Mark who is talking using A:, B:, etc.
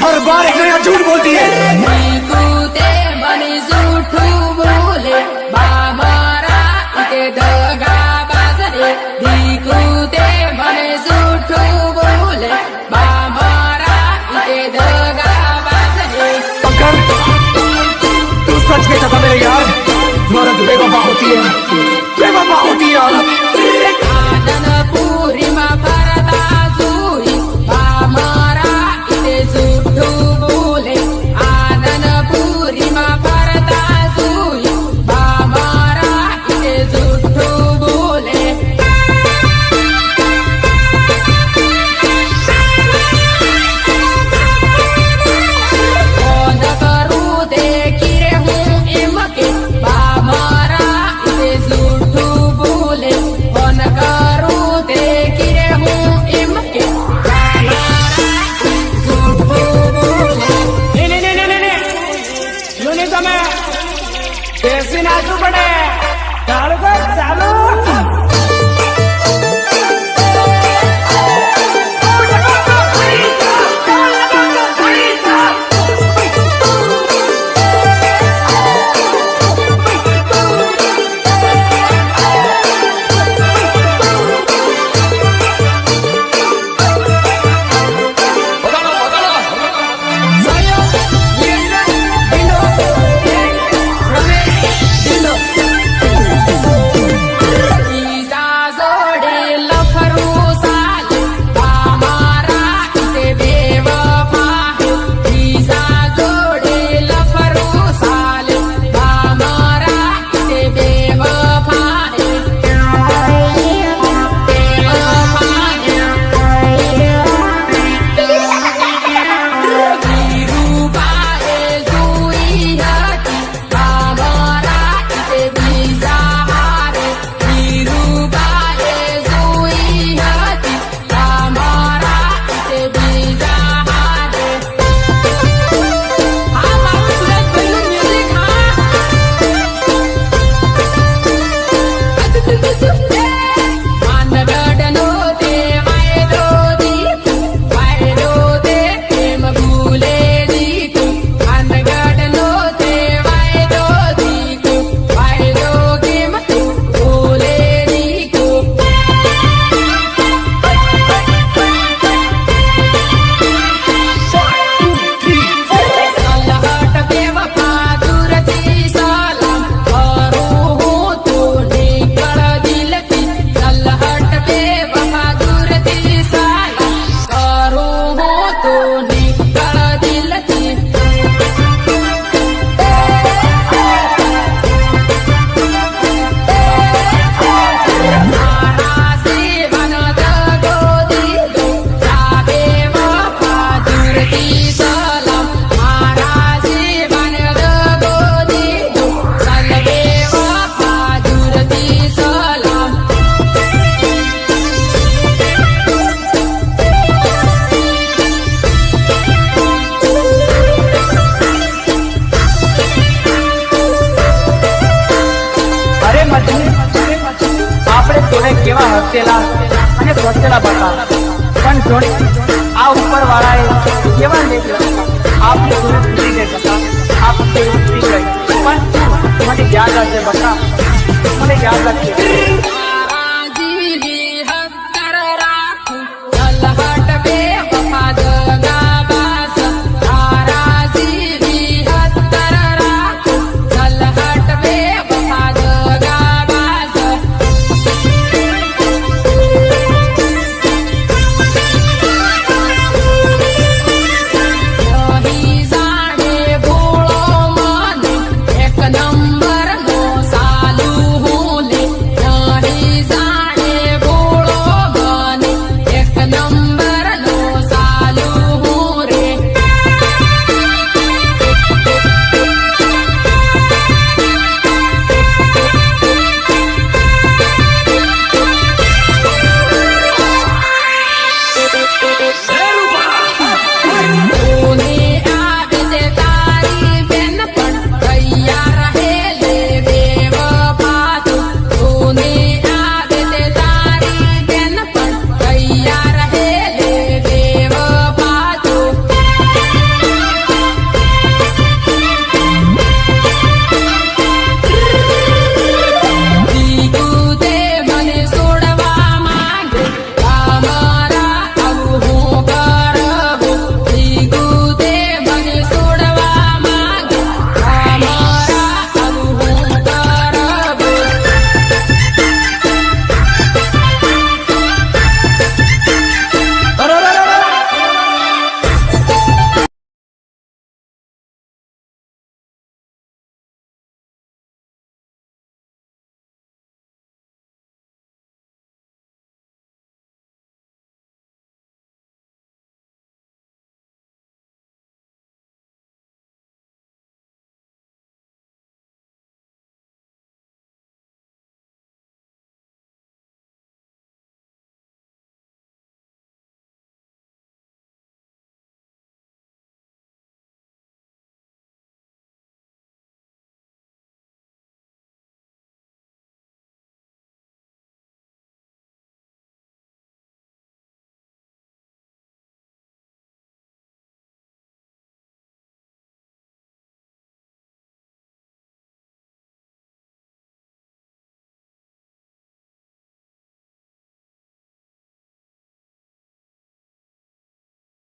A: हर बार एक नया झूठ बोलती है।
B: कूते बनी झूठू बोले बामारा इते दगा बाजरे कूते बने झूठू बोले बामारा इते दगा बाजरे।
A: अगर तू सच में चाहता मेरे यार, तुम्हारा तो बेवफा होती है, बेवफा होती है औरत।
B: आनंदपुरी मा परदा जुई बामारा इते झूठू बोले आनंदपुरी मा परदा जुई बामारा इते झूठू बोले। कौन करूं देखी रे हूँ इमके बामारा इते झूठू बोले कौन करूं देखी रे हूँ इमके बामारा झूठू बोले।
C: नहीं તમે બેસી નાખવું પડે ચાલુ કર ચાલુ આપણે તોને કેવા હસેલા અને સ્વચ્છેલા બતા પણ જોડે